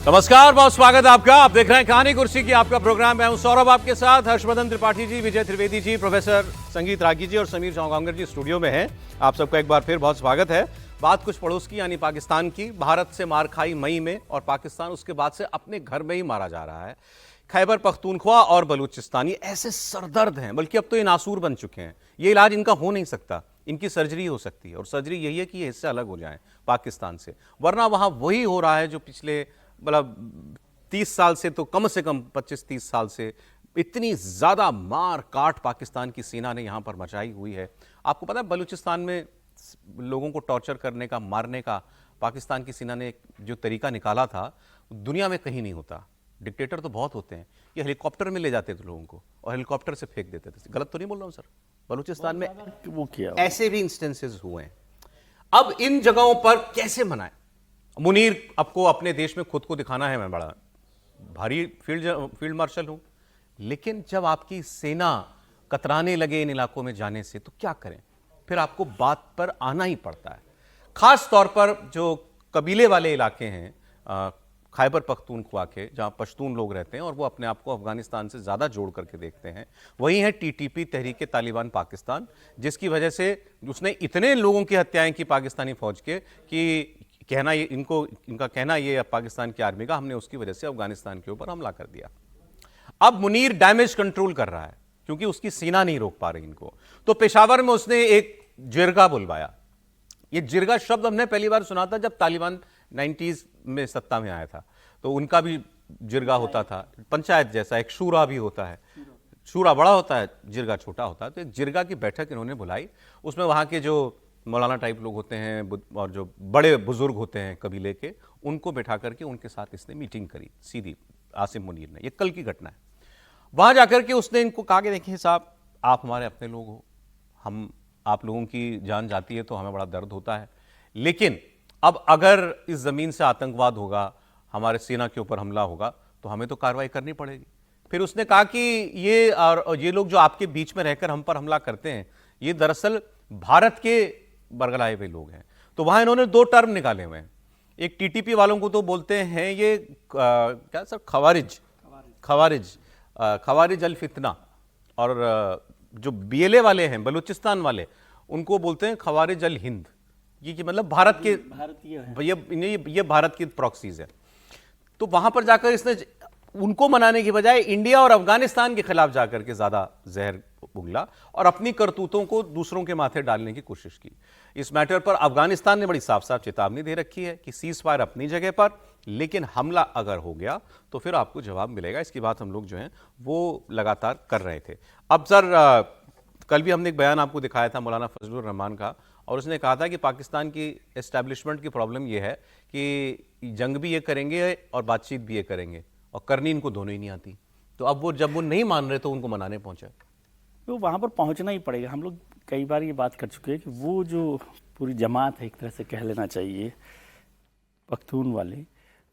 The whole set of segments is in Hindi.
नमस्कार, बहुत स्वागत है आपका। आप देख रहे हैं कहानी कुर्सी की, आपका प्रोग्राम। मैं हूं सौरभ, आपके साथ हर्षवर्धन त्रिपाठी जी, विजय त्रिवेदी जी, प्रोफेसर संगीत रागी जी और समीर चौंगांगर जी स्टूडियो में हैं। आप सबका एक बार फिर बहुत स्वागत है। बात कुछ पड़ोस की यानी पाकिस्तान की। भारत से मार खाई मई में और पाकिस्तान उसके बाद से अपने घर में ही मारा जा रहा है। खैबर पख्तूनख्वा और बलूचिस्तानी ऐसे सरदर्द हैं, बल्कि अब तो ये नासूर बन चुके हैं। ये इलाज इनका हो नहीं सकता, इनकी सर्जरी हो सकती है, और सर्जरी यही है कि ये इससे अलग हो जाएं पाकिस्तान से, वरना वहां वही हो रहा है जो पिछले मतलब 30 साल से, तो कम से कम 25-30 साल से इतनी ज़्यादा मार काट पाकिस्तान की सेना ने यहाँ पर मचाई हुई है। आपको पता है बलूचिस्तान में लोगों को टॉर्चर करने का, मारने का पाकिस्तान की सेना ने जो तरीका निकाला था, दुनिया में कहीं नहीं होता। डिक्टेटर तो बहुत होते हैं, ये हेलीकॉप्टर में ले जाते थे लोगों को और हेलीकॉप्टर से फेंक देते थे। गलत तो नहीं बोल रहा हूँ सर? बलूचिस्तान में वो किया ऐसे भी इंस्टेंसेस हुए हैं। अब इन जगहों पर कैसे मनाएं? मुनीर, आपको अपने देश में खुद को दिखाना है मैं बड़ा भारी फील्ड मार्शल हूं, लेकिन जब आपकी सेना कतराने लगे इन इलाकों में जाने से, तो क्या करें? फिर आपको बात पर आना ही पड़ता है। खास तौर पर जो कबीले वाले इलाके हैं खैबर पख्तूनख्वा के, जहां पश्तून लोग रहते हैं और वो अपने आप को अफगानिस्तान से ज्यादा जोड़ करके देखते हैं, वही है टीटीपी, तहरीके तालिबान पाकिस्तान, जिसकी वजह से उसने इतने लोगों की हत्याएं की पाकिस्तानी फौज के कि कहना ये इनका कहना ये पाकिस्तान की आर्मी का, हमने उसकी वजह से अफगानिस्तान के ऊपर हमला कर दिया। अब मुनीर डैमेज कंट्रोल कर रहा है क्योंकि उसकी सेना नहीं रोक पा रही इनको। तो पेशावर में उसने एक जिरगा बुलवाया। ये जिरगा शब्द हमने पहली बार सुना था जब तालिबान 90s में सत्ता में आया था, तो उनका भी जिरगा होता था, पंचायत जैसा। एक शूरा भी होता है, शूरा बड़ा होता है, जिरगा छोटा होता है। तो एक जिरगा की बैठक इन्होंने बुलाई। उसमें वहां के जो मौलाना टाइप लोग होते हैं और जो बड़े बुजुर्ग होते हैं कबीले के, उनको बैठा करके उनके साथ इसने मीटिंग करी सीधी, आसिम मुनीर ने। ये कल की घटना है। वहां जाकर के उसने इनको कहा कि देखिए साहब, आप हमारे अपने लोग हो, हम आप लोगों की जान जाती है तो हमें बड़ा दर्द होता है, लेकिन अब अगर इस जमीन से आतंकवाद होगा, हमारे सेना के ऊपर हमला होगा, तो हमें तो कार्रवाई करनी पड़ेगी। फिर उसने कहा कि ये लोग जो आपके बीच में रहकर हम पर हमला करते हैं, ये दरअसल भारत के बरगलाए हुए लोग हैं। तो वहां इन्होंने दो टर्म निकाले हुए हैं। एक टीटीपी वालों को तो बोलते हैं ये क्या सर, खवारिज अल फितना, और जो बीएलए वाले हैं बलूचिस्तान वाले, उनको बोलते हैं खवारिज अल हिंद। ये मतलब भारत के, ये भारत की प्रॉक्सीज है। तो वहां पर जाकर इसने उनको मनाने की बजाय इंडिया और अफगानिस्तान के खिलाफ जाकर के ज्यादा जहर उगला और अपनी करतूतों को दूसरों के माथे डालने की कोशिश की। इस मैटर पर अफगानिस्तान ने बड़ी साफ साफ चेतावनी दे रखी है कि सीज फायर अपनी जगह पर, लेकिन हमला अगर हो गया तो फिर आपको जवाब मिलेगा। इसकी बात हम लोग जो हैं वो लगातार कर रहे थे। अब सर, कल भी हमने एक बयान आपको दिखाया था मौलाना फजलुर रहमान का, और उसने कहा था कि पाकिस्तान की एस्टैब्लिशमेंट की प्रॉब्लम यह है कि जंग भी ये करेंगे और बातचीत भी ये करेंगे, और करनी इनको दोनों ही नहीं आती। तो अब जब वो नहीं मान रहे तो उनको मनाने पहुंचे, तो वहाँ पर पहुँचना ही पड़ेगा। हम लोग कई बार ये बात कर चुके हैं कि वो जो पूरी जमात है, एक तरह से कह लेना चाहिए, पख्तून वाले,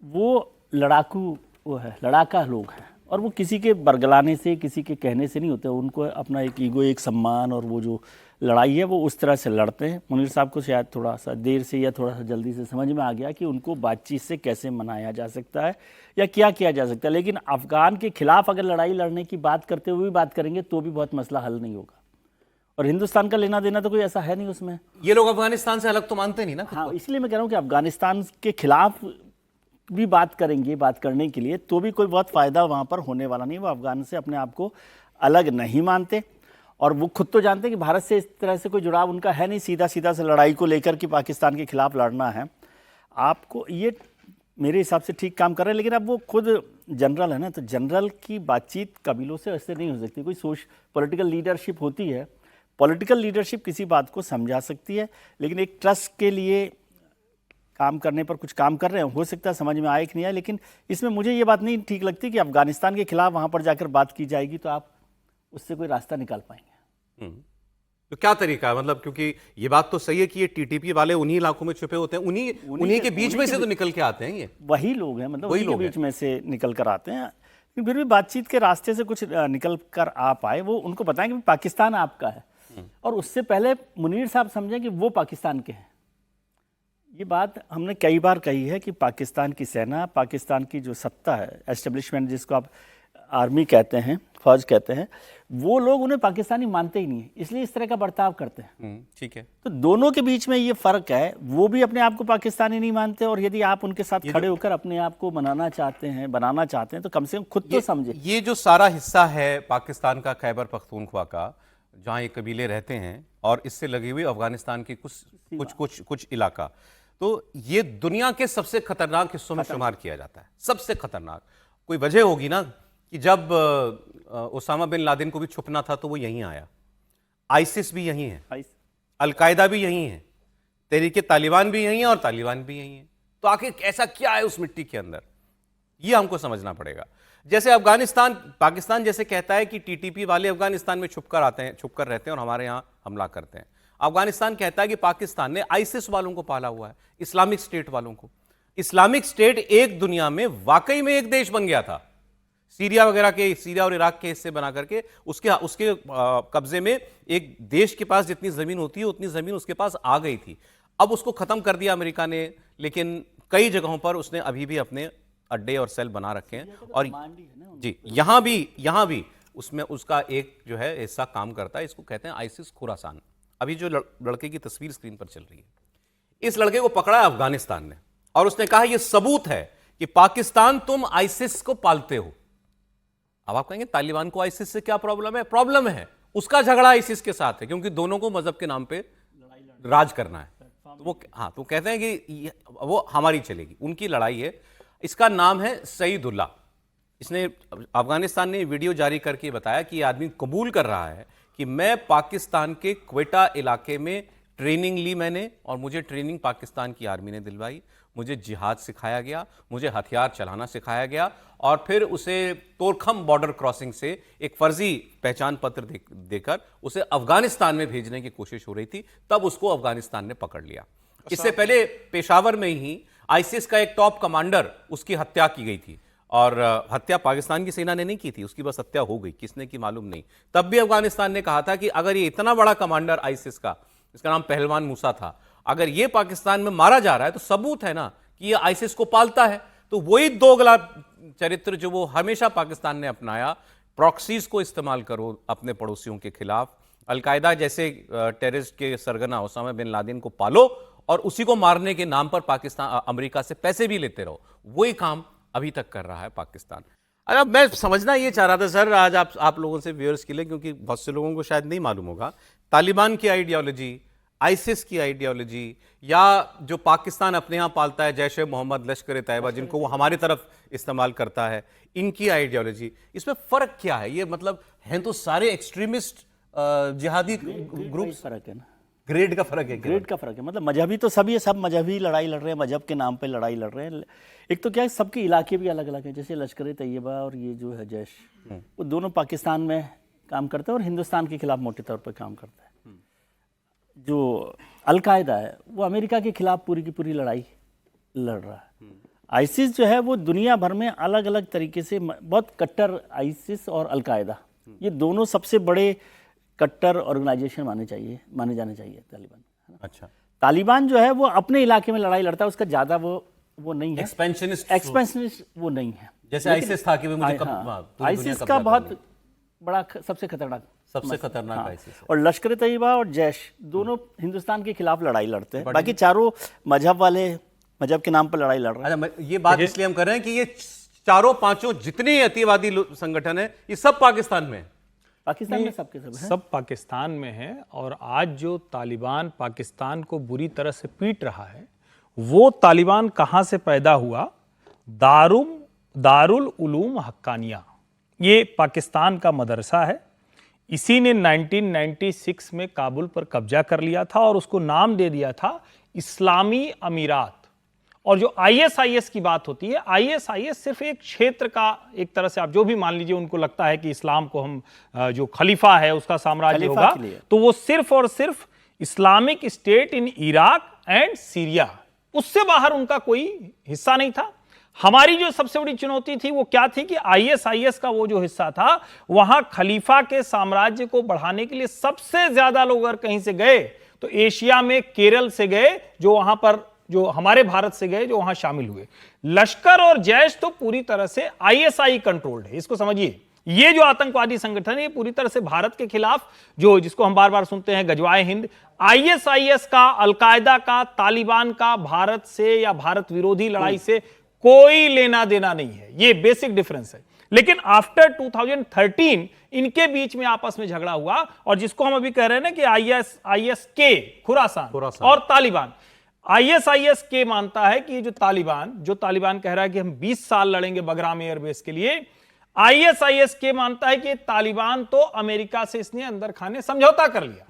वो लड़ाकू, वो है लड़ाका लोग हैं, और वो किसी के बरगलाने से, किसी के कहने से नहीं होते। उनको अपना एक ईगो, एक सम्मान, और वो जो लड़ाई है वो उस तरह से लड़ते हैं। मुनीर साहब को शायद थोड़ा सा देर से या थोड़ा सा जल्दी से समझ में आ गया कि उनको बातचीत से कैसे मनाया जा सकता है या क्या किया जा सकता है। लेकिन अफगान के खिलाफ अगर लड़ाई लड़ने की बात करते हुए भी बात करेंगे तो भी बहुत मसला हल नहीं होगा, और हिंदुस्तान का लेना देना तो कोई ऐसा है नहीं उसमें। ये लोग अफगानिस्तान से अलग तो मानते नहीं ना। हाँ, इसलिए मैं कह रहा हूँ कि अफगानिस्तान के खिलाफ भी बात करेंगे, बात करने के लिए, तो भी कोई बहुत फ़ायदा वहाँ पर होने वाला नहीं। वो अफगान से अपने आप को अलग नहीं मानते, और वो खुद तो जानते हैं कि भारत से इस तरह से कोई जुड़ाव उनका है नहीं, सीधा सीधा से लड़ाई को लेकर कि पाकिस्तान के खिलाफ लड़ना है आपको। ये मेरे हिसाब से ठीक काम कर रहे हैं, लेकिन अब वो खुद जनरल है ना, तो जनरल की बातचीत कबीलों से ऐसे नहीं हो सकती। कोई पॉलिटिकल लीडरशिप होती है, पॉलिटिकल लीडरशिप किसी बात को समझा सकती है, लेकिन एक ट्रस्ट के लिए काम करने पर कुछ काम कर रहे हैं, हो सकता है समझ में आए कि नहीं आए। लेकिन इसमें मुझे ये बात नहीं ठीक लगती कि अफगानिस्तान के खिलाफ वहाँ पर जाकर बात की जाएगी तो आप उससे कोई रास्ता निकाल पाएंगे। तो क्या तरीका है? मतलब क्योंकि ये बात तो सही है कि ये टीटीपी वाले उन्हीं इलाकों में छुपे होते हैं, उन्हीं के बीच में से तो निकल के आते हैं। ये वही लोग हैं, मतलब वही लोग बीच में से निकल कर आते हैं। फिर भी बातचीत के रास्ते से कुछ निकल कर आ पाए, वो उनको बताएं कि पाकिस्तान आपका है, और उससे पहले मुनीर साहब समझें कि वो पाकिस्तान के हैं। ये बात हमने कई बार कही है कि पाकिस्तान की सेना, पाकिस्तान की जो सत्ता है, एस्टेब्लिशमेंट जिसको आप आर्मी कहते हैं, फौज कहते हैं, वो लोग उन्हें पाकिस्तानी मानते ही नहीं है, इसलिए इस तरह का बर्ताव करते हैं। ठीक है। तो दोनों के बीच में ये फर्क है, वो भी अपने आप को पाकिस्तानी नहीं मानते, और यदि आप उनके साथ खड़े होकर अपने आप को बनाना चाहते हैं तो कम से कम खुद तो समझे। ये जो सारा हिस्सा है पाकिस्तान का, खैबर पख्तूनख्वा का, जहाँ ये कबीले रहते हैं और इससे लगी हुई अफगानिस्तान की कुछ इलाका, तो ये दुनिया के सबसे खतरनाक हिस्सों में शुमार किया जाता है। सबसे खतरनाक कोई वजह होगी ना कि जब ओसामा बिन लादेन को भी छुपना था तो वो यहीं आया, आईसिस भी यहीं है, अलकायदा भी यहीं है, तहरीके तालिबान भी यहीं है और तालिबान भी यहीं है। तो आखिर ऐसा क्या है उस मिट्टी के अंदर, ये हमको समझना पड़ेगा। जैसे अफगानिस्तान, पाकिस्तान जैसे कहता है कि टीटीपी वाले अफगानिस्तान में छुपकर आते हैं, छुपकर रहते हैं और हमारे यहां हमला करते हैं। अफगानिस्तान कहता है कि पाकिस्तान ने आईसिस वालों को पाला हुआ है, इस्लामिक स्टेट वालों को। इस्लामिक स्टेट एक दुनिया में वाकई में एक देश बन गया था, सीरिया वगैरह के, सीरिया और इराक के हिस्से बना करके उसके कब्जे में एक देश के पास जितनी जमीन होती है उतनी जमीन उसके पास आ गई थी। अब उसको खत्म कर दिया अमेरिका ने, लेकिन कई जगहों पर उसने अभी भी अपने अड्डे और सेल बना रखे हैं। और जी, यहां भी उसमें उसका एक जो है हिस्सा काम करता है, इसको कहते हैं आईसिस खुरासान। अभी जो लड़के की तस्वीर स्क्रीन पर चल रही है, इस लड़के को पकड़ा है अफगानिस्तान ने और उसने कहा यह सबूत है कि पाकिस्तान तुम आईसिस को पालते हो। अब आप कहेंगे तालिबान को आईसिस से क्या प्रॉब्लम है? प्रॉब्लम है, उसका झगड़ा आईसिस के साथ है, क्योंकि दोनों को मजहब के नाम पे राज करना है। तो वो तो कहते हैं कि वो हमारी चलेगी, उनकी लड़ाई है। इसका नाम है सईदुल्लाह। इसने, अफगानिस्तान ने वीडियो जारी करके बताया कि यह आदमी कबूल कर रहा है कि मैं पाकिस्तान के क्वेटा इलाके में ट्रेनिंग ली मैंने, और मुझे ट्रेनिंग पाकिस्तान की आर्मी ने दिलवाई, मुझे जिहाद सिखाया गया, मुझे हथियार चलाना सिखाया गया, और फिर उसे तोरखम बॉर्डर क्रॉसिंग से एक फर्जी पहचान पत्र देकर उसे अफगानिस्तान में भेजने की कोशिश हो रही थी, तब उसको अफगानिस्तान ने पकड़ लिया। इससे पहले पेशावर में ही आईसिस का एक टॉप कमांडर, उसकी हत्या की गई थी, और हत्या पाकिस्तान की सेना ने नहीं की थी, उसकी बस हत्या हो गई, किसने की मालूम नहीं। तब भी अफगानिस्तान ने कहा था कि अगर ये इतना बड़ा कमांडर आईसिस का, इसका नाम पहलवान मूसा था, अगर ये पाकिस्तान में मारा जा रहा है तो सबूत है ना कि ये आईसिस को पालता है। तो वही दोगला चरित्र जो वो हमेशा पाकिस्तान ने अपनाया, प्रॉक्सीज को इस्तेमाल करो अपने पड़ोसियों के खिलाफ, अलकायदा जैसे टेररिस्ट के सरगना ओसामा बिन लादेन को पालो और उसी को मारने के नाम पर पाकिस्तान, अमेरिका से पैसे भी लेते रहो, वही काम अभी तक कर रहा है पाकिस्तान। अगर मैं समझना ये चाह रहा था सर आज आप लोगों से, व्यूअर्स के लिए, क्योंकि बहुत से लोगों को शायद नहीं मालूम होगा, तालिबान की आइडियोलॉजी, आईसिस की आइडियोलॉजी, या जो पाकिस्तान अपने यहाँ पालता है जैश ए मोहम्मद, लश्कर तैयबा, जिनको वो हमारी तरफ इस्तेमाल करता है, इनकी आइडियोलॉजी, इसमें फ़र्क क्या है? ये मतलब हैं तो सारे एक्सट्रीमिस्ट जिहादी ग्रुप, फर्क है ना, ग्रेड का फर्क है, ग्रेड का फर्क है। मतलब मजहबी तो सभी है, सब मजहबी लड़ाई लड़ रहे हैं, मजहब के नाम पे लड़ाई लड़ रहे हैं। एक तो क्या है, सबके इलाके भी अलग अलग हैं, जैसे लश्कर तैयबा और ये जो है जैश, वो दोनों पाकिस्तान में काम करते हैं और हिंदुस्तान के खिलाफ मोटे तौर पर काम करता है। जो अलकायदा है वो अमेरिका के खिलाफ पूरी की पूरी लड़ाई लड़ रहा है। आईसिस जो है वो दुनिया भर में अलग अलग तरीके से बहुत कट्टर, आईसिस और अलकायदा, ये दोनों सबसे बड़े कट्टर ऑर्गेनाइजेशन माने जाने चाहिए तालिबान। अच्छा, तालिबान जो है वो अपने इलाके में लड़ाई लड़ता है, उसका ज्यादा वो नहीं है, एक्सपेंशनिस्ट वो नहीं है, जैसे आईसिस था कि मुझे आईसिस का बहुत बड़ा सबसे खतरनाक आईसिस है। और लश्कर तैयबा और जैश दोनों हिंदुस्तान के खिलाफ लड़ाई लड़ते हैं, बाकी चारों मजहब के नाम पर लड़ाई लड़ रहे हैं। अच्छा, ये बात इसलिए हम कर रहे हैं कि ये चारों पांचों जितने अतिवादी संगठन है, ये सब पाकिस्तान में है। पाकिस्तान में सबके सब पाकिस्तान में है। और आज जो तालिबान पाकिस्तान को बुरी तरह से पीट रहा है, वो तालिबान कहां से पैदा हुआ? दारुल उलूम हक्कानिया, ये पाकिस्तान का मदरसा है। इसी ने 1996 में काबुल पर कब्जा कर लिया था और उसको नाम दे दिया था इस्लामी अमीरात। और जो आईएसआईएस की बात होती है, आईएसआईएस सिर्फ एक क्षेत्र का, एक तरह से आप जो भी मान लीजिए, उनको लगता है कि इस्लाम को हम जो खलीफा है उसका साम्राज्य होगा, तो वो सिर्फ और सिर्फ Islamic state in Iraq and Syria, उससे बाहर उनका कोई हिस्सा नहीं था। हमारी जो सबसे बड़ी चुनौती थी वो क्या थी कि आईएसआईएस का वो जो हिस्सा था, वहां खलीफा के साम्राज्य को बढ़ाने के लिए सबसे ज्यादा लोग अगर कहीं से गए तो एशिया में केरल से गए, जो वहां पर जो हमारे भारत से गए, जो वहां शामिल हुए। लश्कर और जैश तो पूरी तरह से आईएसआई कंट्रोल्ड है, इसको समझिए। ये जो आतंकवादी संगठन है, ये पूरी तरह से भारत के खिलाफ, जो जिसको हम बार बार सुनते हैं गजवाए हिंद, आईएसआईएस का, अलकायदा का, तालिबान का भारत से या भारत विरोधी लड़ाई से कोई लेना देना नहीं है। ये बेसिक डिफरेंस है। लेकिन आफ्टर 2013 इनके बीच में आपस में झगड़ा हुआ, और जिसको हम अभी कह रहे हैं ना कि आईएस के खुरासान और तालिबान। आईएसआईएस के मानता है कि जो तालिबान कह रहा है कि हम 20 साल लड़ेंगे बगराम एयरबेस के लिए, आईएसआईएस के मानता है कि तालिबान तो अमेरिका से इसने अंदर खाने समझौता कर लिया।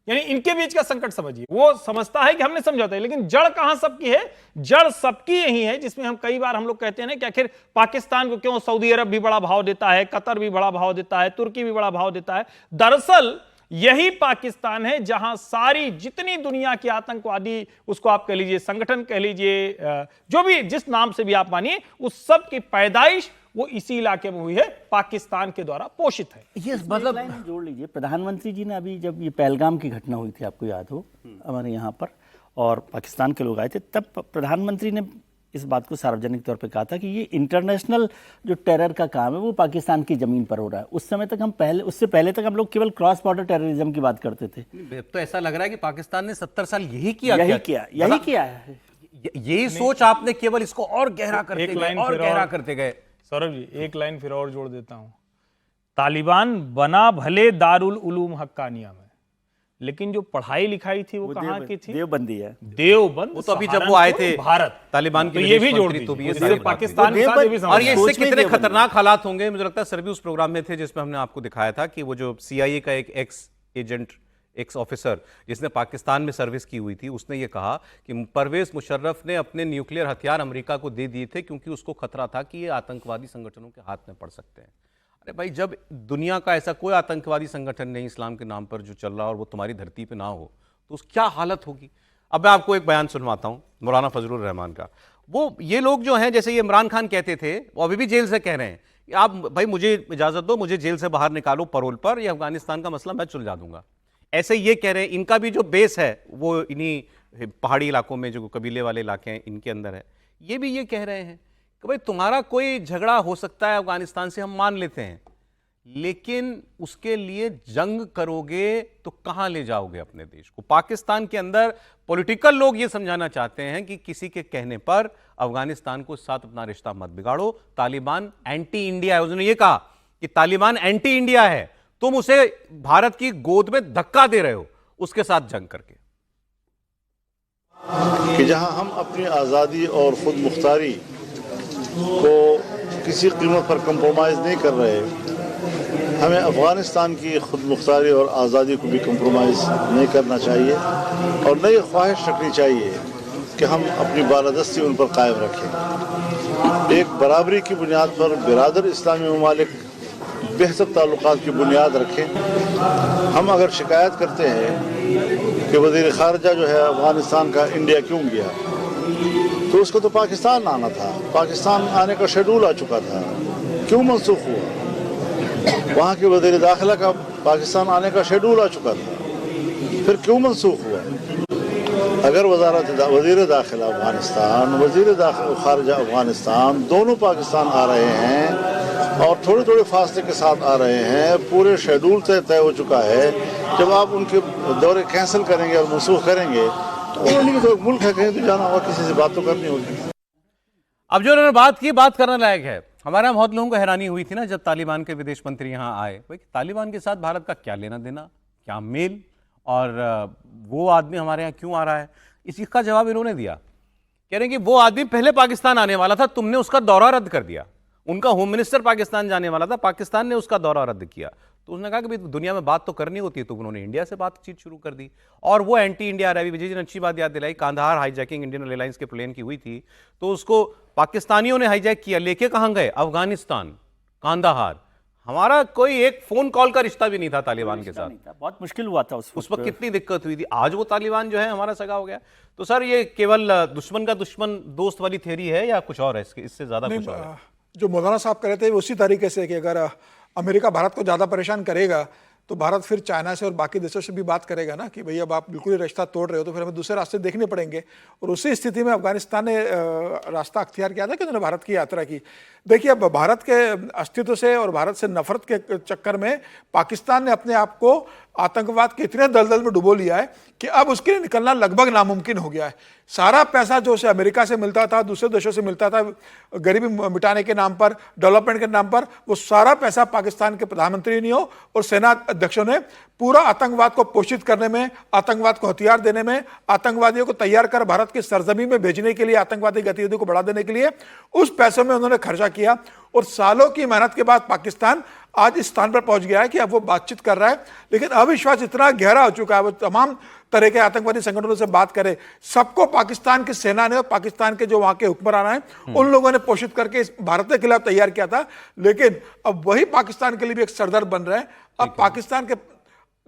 यानी इनके बीच का संकट समझिए। वो समझता है कि हमने समझौता है, लेकिन जड़ कहां सबकी है? जड़ सबकी यही है, जिसमें हम कई बार हम लोग कहते हैं ना कि आखिर पाकिस्तान को क्यों सऊदी अरब भी बड़ा भाव देता है, कतर भी बड़ा भाव देता है, तुर्की भी बड़ा भाव देता है। दरअसल यही पाकिस्तान है जहां सारी जितनी दुनिया की आतंकवादी, उसको आप कह लीजिए संगठन, कह लीजिए जो भी, जिस नाम से भी आप मानिए, उस सब की पैदाइश वो इसी इलाके में हुई है, पाकिस्तान के द्वारा पोषित है। ये मतलब जोड़ लीजिए, प्रधानमंत्री जी ने अभी जब ये पहलगाम की घटना हुई थी, आपको याद हो, हमारे यहाँ पर, और पाकिस्तान के लोग आए थे, तब प्रधानमंत्री ने इस बात को सार्वजनिक तौर पे कहा था कि ये इंटरनेशनल जो टेरर का काम है वो पाकिस्तान की जमीन पर हो रहा है। उस समय तक उससे पहले तक हम लोग केवल क्रॉस बॉर्डर टेररिज्म की बात करते थे। तो ऐसा लग रहा है कि पाकिस्तान ने 70 साल यही किया है। यही सोच आपने केवल इसको और गहरा करते गए। सौरभ जी, एक लाइन फिर और जोड़ देता हूं। तालिबान बना भले दारुल उलूम हक्कानिया में, लेकिन जो पढ़ाई लिखाई थी वो कहां की थी? देवबंदी है। देवबंद। वो तो अभी जब वो आए थे भारत, तालिबान के, तो ये भी जोड़ दी, तो ये पाकिस्तान के साथ ये भी समझ। और ये इससे कितने खतरनाक हालात होंगे, मुझे लगता है सर भी उस प्रोग्राम में थे जिसमें हमने आपको दिखाया था कि वो जो CIA का एक एक्स ऑफिसर जिसने पाकिस्तान में सर्विस की हुई थी, उसने ये कहा कि परवेज मुशर्रफ ने अपने न्यूक्लियर हथियार अमेरिका को दे दिए थे क्योंकि उसको खतरा था कि ये आतंकवादी संगठनों के हाथ में पड़ सकते हैं। अरे भाई, जब दुनिया का ऐसा कोई आतंकवादी संगठन नहीं इस्लाम के नाम पर जो चल रहा और वो तुम्हारी धरती पे ना हो, तो उस क्या हालत होगी। अब मैं आपको एक बयान सुनवाता हूँ मौलाना फजलुर रहमान का। वो ये लोग जो हैं, जैसे ये इमरान खान कहते थे, वो अभी भी जेल से कह रहे हैं कि आप भाई मुझे इजाजत दो, मुझे जेल से बाहर निकालो पैरोल पर, ये अफगानिस्तान का मसला मैं सुलझा दूंगा। ऐसे ये कह रहे हैं। इनका भी जो बेस है वो इन्हीं पहाड़ी इलाकों में, जो कबीले वाले इलाके हैं, इनके अंदर है। ये भी ये कह रहे हैं कि भाई तुम्हारा कोई झगड़ा हो सकता है अफगानिस्तान से, हम मान लेते हैं, लेकिन उसके लिए जंग करोगे तो कहां ले जाओगे अपने देश को। पाकिस्तान के अंदर पॉलिटिकल लोग ये समझाना चाहते हैं कि किसी के कहने पर अफगानिस्तान को साथ अपना रिश्ता मत बिगाड़ो, तालिबान एंटी इंडिया है। उसने ये कहा कि तालिबान एंटी इंडिया है, तुम उसे भारत की गोद में धक्का दे रहे हो उसके साथ जंग करके। कि जहां हम अपनी आज़ादी और खुद मुख्तारी को किसी कीमत पर कंप्रोमाइज़ नहीं कर रहे, हमें अफ़गानिस्तान की खुद मुख्तारी और आज़ादी को भी कंप्रोमाइज़ नहीं करना चाहिए, और नई ख्वाहिश रखनी चाहिए कि हम अपनी बालादस्ती उन पर कायम रखें। एक बराबरी की बुनियाद पर बिरादर इस्लामी ममालिक बेहतर ताल्लुकात की बुनियाद रखें। हम अगर शिकायत करते हैं कि वज़ीर ख़ारिजा जो है अफ़गानिस्तान का इंडिया क्यों गया, तो उसको तो पाकिस्तान आना था, पाकिस्तान आने का शेड्यूल आ चुका था, क्यों मनसूख हुआ? वहाँ के वज़ीर दाखिला का पाकिस्तान आने का शेड्यूल आ चुका था, फिर क्यों मनसूख हुआ? अगर वज़ीर दाखिला अफ़गानिस्तान, वज़ीर ख़ारिजा अफ़गानिस्तान दोनों पाकिस्तान आ रहे हैं और थोड़े थोड़े फासले के साथ आ रहे हैं, पूरे शेड्यूल तय हो चुका है, जब आप उनके दौरे कैंसिल करेंगे और मनसूख करेंगे तो उन्हीं तो मुल्क है, कहीं तो जाना होगा, किसी से बात तो करनी होगी। अब जो उन्होंने बात की, बात करने लायक है। हमारे यहाँ बहुत लोगों को हैरानी हुई थी ना जब तालिबान के विदेश मंत्री यहाँ आए, भाई तालिबान के साथ भारत का क्या लेना देना, क्या मेल, और वो आदमी हमारे यहाँ क्यों आ रहा है। इसी का जवाब इन्होंने दिया, कह रहे हैं कि वो आदमी पहले पाकिस्तान आने वाला था, तुमने उसका दौरा रद्द कर दिया। उनका होम मिनिस्टर पाकिस्तान जाने वाला था, पाकिस्तान ने उसका दौरा रद्द किया। तो उसने कहा कि भाई दुनिया में बात तो करनी होती है, तो उन्होंने इंडिया से बातचीत शुरू कर दी। और वो एंटी इंडिया रवि विजय जी ने अच्छी बात याद दिलाई, कांधार हाईजैकिंग इंडियन एयरलाइंस के प्लेन की हुई थी, तो उसको पाकिस्तानियों ने हाईजैक किया, लेके कहां गए? अफगानिस्तान, कांधार। हमारा कोई एक फोन कॉल का रिश्ता भी नहीं था तालिबान के साथ, बहुत मुश्किल हुआ था उस वक्त कितनी दिक्कत हुई थी। आज वो तालिबान जो है हमारा सगा हो गया। तो सर ये केवल दुश्मन का दुश्मन दोस्त वाली थ्योरी है या कुछ और है, इससे ज्यादा कुछ और है? जो मौलाना साहब कह रहे थे उसी तरीके से कि अगर अमेरिका भारत को ज़्यादा परेशान करेगा तो भारत फिर चाइना से और बाकी देशों से भी बात करेगा ना कि भाई अब आप बिल्कुल ही रास्ता तोड़ रहे हो, तो फिर हमें दूसरे रास्ते देखने पड़ेंगे। और उसी स्थिति में अफगानिस्तान ने रास्ता अख्तियार किया था कि उन्होंने भारत की यात्रा की। देखिए, अब भारत के अस्तित्व से और भारत से नफरत के चक्कर में पाकिस्तान ने अपने आप को आतंकवाद के इतने दलदल में डुबो लिया है कि अब उसके लिए निकलना लगभग नामुमकिन हो गया है। सारा पैसा जो उसे अमेरिका से मिलता था, दूसरे देशों से मिलता था, गरीबी मिटाने के नाम पर, डेवलपमेंट के नाम पर, वो सारा पैसा पाकिस्तान के प्रधानमंत्री ने और सेना अध्यक्षों ने पूरा आतंकवाद को पोषित करने में, आतंकवाद को हथियार देने में, आतंकवादियों को तैयार कर भारत की सरजमी में भेजने के लिए, आतंकवादी गतिविधियों को बढ़ा देने के लिए उस पैसों में उन्होंने खर्चा किया। और सालों की मेहनत के बाद पाकिस्तान आज इस स्थान पर पहुंच गया है कि अब वो बातचीत कर रहा है, लेकिन अविश्वास इतना गहरा हो चुका है। वो तमाम तरह के आतंकवादी संगठनों से बात करे, सबको पाकिस्तान की सेना ने और पाकिस्तान के जो वहां के हुक्मरान हैं उन लोगों ने पोषित करके इस भारत के खिलाफ तैयार किया था। लेकिन अब वही पाकिस्तान के लिए भी एक सरदर्द बन रहे हैं। अब पाकिस्तान के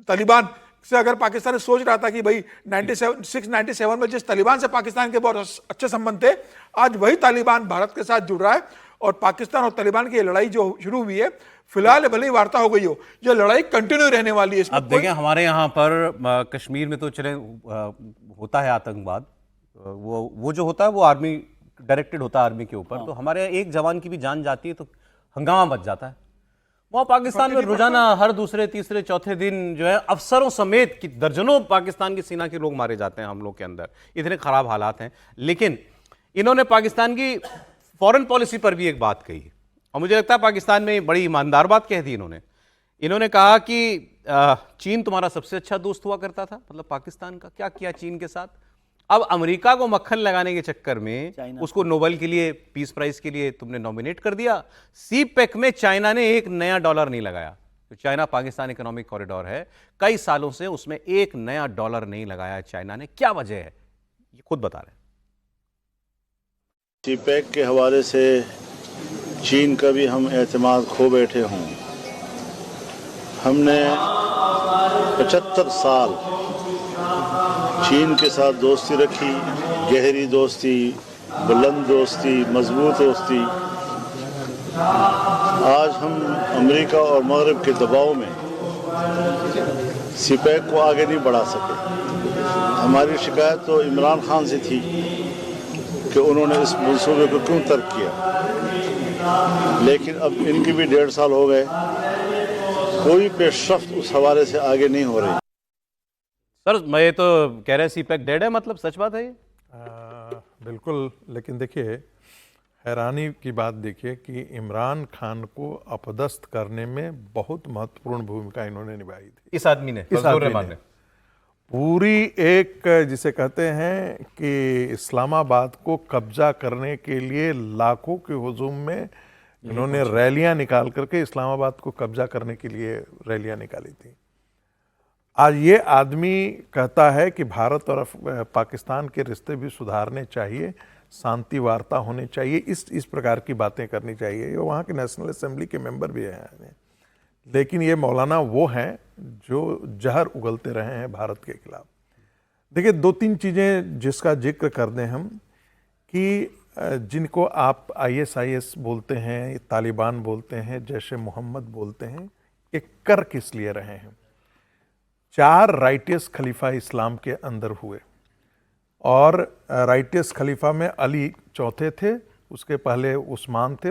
तालिबान से अगर पाकिस्तान ने सोच रहा था कि भाई 97 में जिस तालिबान से पाकिस्तान के बहुत अच्छे संबंध थे, आज वही तालिबान भारत के साथ जुड़ रहा है। और पाकिस्तान और तालिबान की लड़ाई जो शुरू हुई है, फिलहाल भले ही वार्ता हो गई हो, ये लड़ाई कंटिन्यू रहने वाली है। अब देखें, हमारे यहाँ पर कश्मीर में तो चले होता है आतंकवाद, वो जो होता है वो आर्मी डायरेक्टेड होता है आर्मी के ऊपर, तो हमारे एक जवान की भी जान जाती है तो हंगामा मच जाता है। वहाँ पाकिस्तान में रोजाना हर दूसरे तीसरे चौथे दिन जो है अफसरों समेत की दर्जनों पाकिस्तान की सेना के लोग मारे जाते हैं हमलों के अंदर। इतने खराब हालात हैं। लेकिन इन्होंने पाकिस्तान की फॉरेन पॉलिसी पर भी एक बात कही और मुझे लगता है पाकिस्तान में बड़ी ईमानदार बात कह दी इन्होंने कहा कि चीन तुम्हारा सबसे अच्छा दोस्त हुआ करता था, मतलब पाकिस्तान का। क्या किया चीन के साथ? अब अमेरिका को मक्खन लगाने के चक्कर में उसको नोबेल के लिए, पीस प्राइज के लिए तुमने नॉमिनेट कर दिया। सीपेक में चाइना ने एक नया डॉलर नहीं लगाया। तो चाइना पाकिस्तान इकोनॉमिक कॉरिडोर है, कई सालों से उसमें एक नया डॉलर नहीं लगाया चाइना ने। क्या वजह है, ये खुद बता रहे हैं। सीपेक के हवाले से चीन का भी हम एतमाद खो बैठे हों। हमने 75 साल चीन के साथ दोस्ती रखी, गहरी दोस्ती, बुलंद दोस्ती, मजबूत दोस्ती। आज हम अमेरिका और मगरब के दबाव में सीपेक को आगे नहीं बढ़ा सके। हमारी शिकायत तो इमरान खान से थी कि उन्होंने इस मंसूबे को क्यों तर्क किया, लेकिन अब इनके भी 1.5 साल हो गए, कोई पेशरफ्त उस हवाले से आगे नहीं हो रही। सर, मैं ये तो कह रहे हैं सीपेक डेड है, मतलब सच बात है ये? बिल्कुल। लेकिन देखिए, हैरानी की बात देखिए कि इमरान खान को अपदस्थ करने में बहुत महत्वपूर्ण भूमिका इन्होंने निभाई थी। इस आदमी ने, पूरी एक जिसे कहते हैं कि इस्लामाबाद को कब्जा करने के लिए लाखों के हुजूम में इन्होंने रैलियां निकाल करके इस्लामाबाद को कब्जा करने के लिए रैलियां निकाली थी। आज ये आदमी कहता है कि भारत और पाकिस्तान के रिश्ते भी सुधारने चाहिए, शांति वार्ता होनी चाहिए, इस प्रकार की बातें करनी चाहिए। ये वहाँ के नेशनल असेंबली के मेंबर भी हैं, लेकिन ये मौलाना वो हैं जो जहर उगलते रहे हैं भारत के खिलाफ। देखिए, 2-3 चीज़ें जिसका जिक्र कर दें हम कि जिनको आप ISIS बोलते हैं, तालिबान बोलते हैं, जैश ए मोहम्मद बोलते हैं, ये कर किस लिए रहे हैं? 4 राइटियस खलीफा इस्लाम के अंदर हुए और राइटियस खलीफा में अली चौथे थे, उसके पहले उस्मान थे,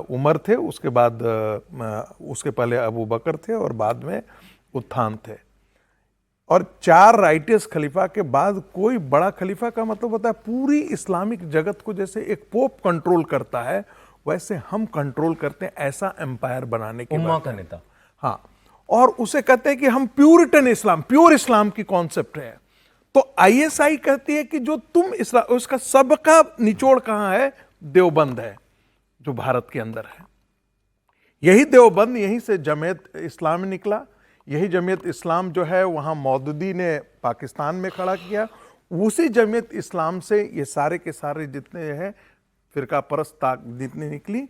उमर थे, उसके बाद उसके पहले अबू बकर थे और बाद में उत्थान थे। और 4 राइटियस खलीफा के बाद कोई बड़ा खलीफा का मतलब होता है पूरी इस्लामिक जगत को जैसे एक पोप कंट्रोल करता है, वैसे हम कंट्रोल करते हैं, ऐसा एम्पायर बनाने के उम्मा का नेता। हाँ, और उसे कहते हैं कि हम प्यूरिटन इस्लाम, प्योर इस्लाम की कॉन्सेप्ट है। तो ISI कहती है कि जो तुम इस्लाम, उसका सबका निचोड़ कहां है? देवबंद है, जो भारत के अंदर है। यही देवबंद, यहीं से जमीयत इस्लाम निकला। यही जमीयत इस्लाम जो है वहां मौदूदी ने पाकिस्तान में खड़ा किया। उसी जमीयत इस्लाम से ये सारे के सारे जितने हैं फिरका परस्त जितने निकली।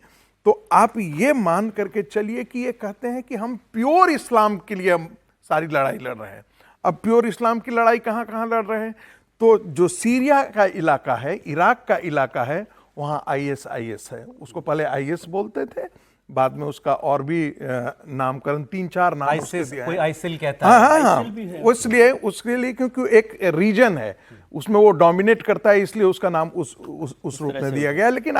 तो आप ये मान करके चलिए कि ये कहते हैं कि हम प्योर इस्लाम के लिए हम सारी लड़ाई लड़ रहे हैं। अब प्योर इस्लाम की लड़ाई कहाँ कहाँ लड़ रहे हैं? तो जो सीरिया का इलाका है, इराक का इलाका है, वहाँ ISIS है। उसको पहले IS बोलते थे, बाद में उसका और भी नामकरण 3-4 नाम उसके आईसिस, दिए कोई हैं। आईसिल कहता हाँ है। हाँ हाँ, इसलिए उसके लिए क्योंकि एक रीजन है उसमें वो डोमिनेट करता है, इसलिए उसका नाम उस रूप में दिया गया है। लेकिन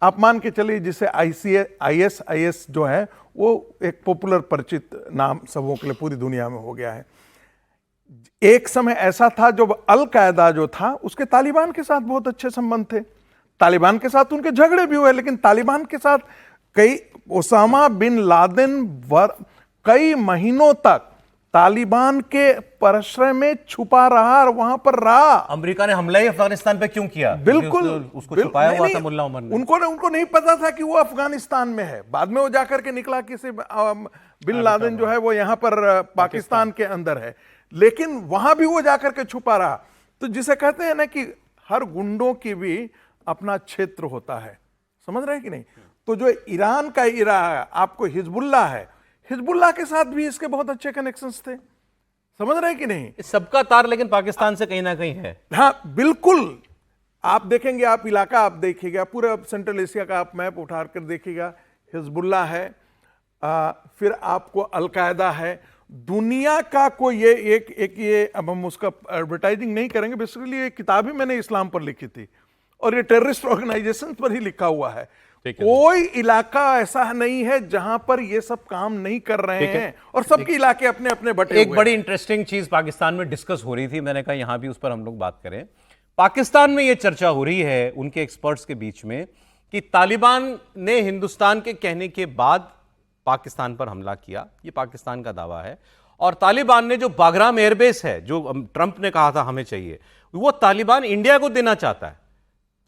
आप मान के चलिए जिसे ISIS जो है वो एक पॉपुलर परिचित नाम सबों के लिए पूरी दुनिया में हो गया है। एक समय ऐसा था जब अल कायदा जो था उसके तालिबान के साथ बहुत अच्छे संबंध थे, तालिबान के साथ उनके झगड़े भी हुए, लेकिन तालिबान के साथ ओसामा बिन लादेन कई महीनों तक तालिबान के परिसर में छुपा रहा और वहां पर रहा। अमेरिका ने हमला ही अफगानिस्तान पे क्यों किया? बिल्कुल उसको छुपाया हुआ नहीं, था मुल्ला उमर ने। उनको नहीं पता था कि वो अफगानिस्तान में है। बाद में वो जाकर के निकला किसी बिन लादेन जो है वो यहां पर पाकिस्तान के अंदर है, लेकिन वहां भी वो जाकर के छुपा रहा। तो जिसे कहते हैं ना कि हर गुंडों की भी अपना क्षेत्र होता है, समझ रहे हैं कि नहीं? तो जो ईरान का आपको हिजबुल्लाह है, हिजबुल्लाह के साथ भी इसके बहुत अच्छे कनेक्शंस थे, समझ रहे हैं कि नहीं? सबका तार लेकिन पाकिस्तान से कहीं ना कहीं है। हाँ बिल्कुल, आप देखेंगे, आप इलाका आप देखिएगा, पूरा सेंट्रल एशिया का आप मैप उठा कर देखिएगा, हिजबुल्लाह है, फिर आपको अलकायदा है। दुनिया का कोई ये अब हम उसका एडवर्टाइजिंग नहीं करेंगे, बेसिकली ये किताब ही मैंने इस्लाम पर लिखी थी और ये टेररिस्ट ऑर्गेनाइजेशन पर ही लिखा हुआ है। कोई इलाका ऐसा नहीं है जहां पर ये सब काम नहीं कर रहे हैं, और सबके इलाके अपने अपने बटे एक हुए बड़ी इंटरेस्टिंग चीज पाकिस्तान में डिस्कस हो रही थी, मैंने कहा यहां भी उस पर हम लोग बात करें। पाकिस्तान में यह चर्चा हो रही है उनके एक्सपर्ट्स के बीच में कि तालिबान ने हिंदुस्तान के कहने के बाद पाकिस्तान पर हमला किया, यह पाकिस्तान का दावा है। और तालिबान ने जो बागराम एयरबेस है जो ट्रंप ने कहा था हमें चाहिए, वो तालिबान इंडिया को देना चाहता है।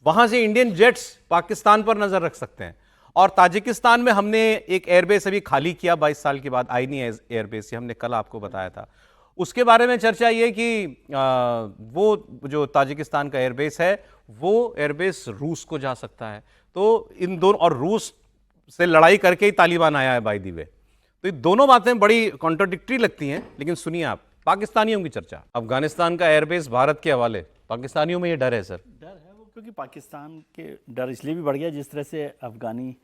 वहां से इंडियन जेट्स पाकिस्तान पर नजर रख सकते हैं। और ताजिकिस्तान में हमने एक एयरबेस अभी खाली किया 22 साल के बाद, आईनी एयरबेस, ये हमने कल आपको बताया था। उसके बारे में चर्चा ये कि वो जो ताजिकिस्तान का एयरबेस है वो एयरबेस रूस को जा सकता है। तो इन दोनों, और रूस से लड़ाई करके ही तालिबान आया है बाय द वे। तो ये दोनों बातें बड़ी कॉन्ट्राडिक्टरी लगती हैं, लेकिन सुनिए आप पाकिस्तानियों की चर्चा। अफगानिस्तान का एयरबेस भारत के हवाले, पाकिस्तानियों में ये डर है सर? डर है वो, क्योंकि पाकिस्तान के डर इसलिए भी बढ़ गया जिस तरह से अफगानी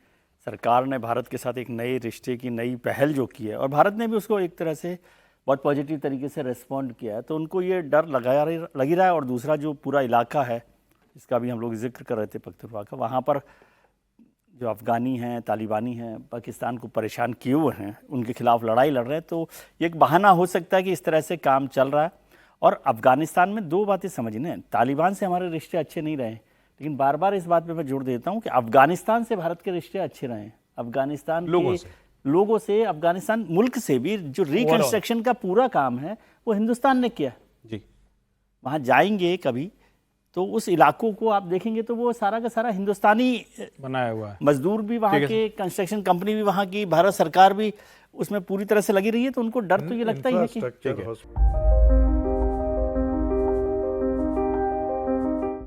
सरकार ने भारत के साथ एक नए रिश्ते की नई पहल जो की है, और भारत ने भी उसको एक तरह से बहुत पॉजिटिव तरीके से रिस्पॉन्ड किया है, तो उनको ये डर लगी रहा है। और दूसरा जो पूरा इलाका है, इसका भी हम लोग जिक्र कर रहे थे पख्तूनख्वा का, वहाँ पर जो अफ़गानी हैं, तालिबानी हैं, पाकिस्तान को परेशान किए हुए हैं, उनके खिलाफ लड़ाई लड़ रहे हैं। तो ये एक बहाना हो सकता है कि इस तरह से काम चल रहा है। और अफ़गानिस्तान में दो बातें समझना है, तालिबान से हमारे रिश्ते अच्छे नहीं रहे, लेकिन बार बार इस बात पे मैं जोर देता हूँ कि अफ़गानिस्तान से भारत के रिश्ते अच्छे रहे। अफ़गानिस्तान लोगों से, अफ़गानिस्तान मुल्क से भी जो रिकंस्ट्रक्शन का पूरा काम है वो हिंदुस्तान ने किया जी। वहाँ जाएंगे कभी तो उस इलाकों को आप देखेंगे तो वो सारा का सारा हिंदुस्तानी बनाया हुआ है। मजदूर भी वहाँ के, कंस्ट्रक्शन कंपनी भी वहाँ की, भारत सरकार भी उसमें पूरी तरह से लगी रही है। तो उनको डर तो ये लगता ही है कि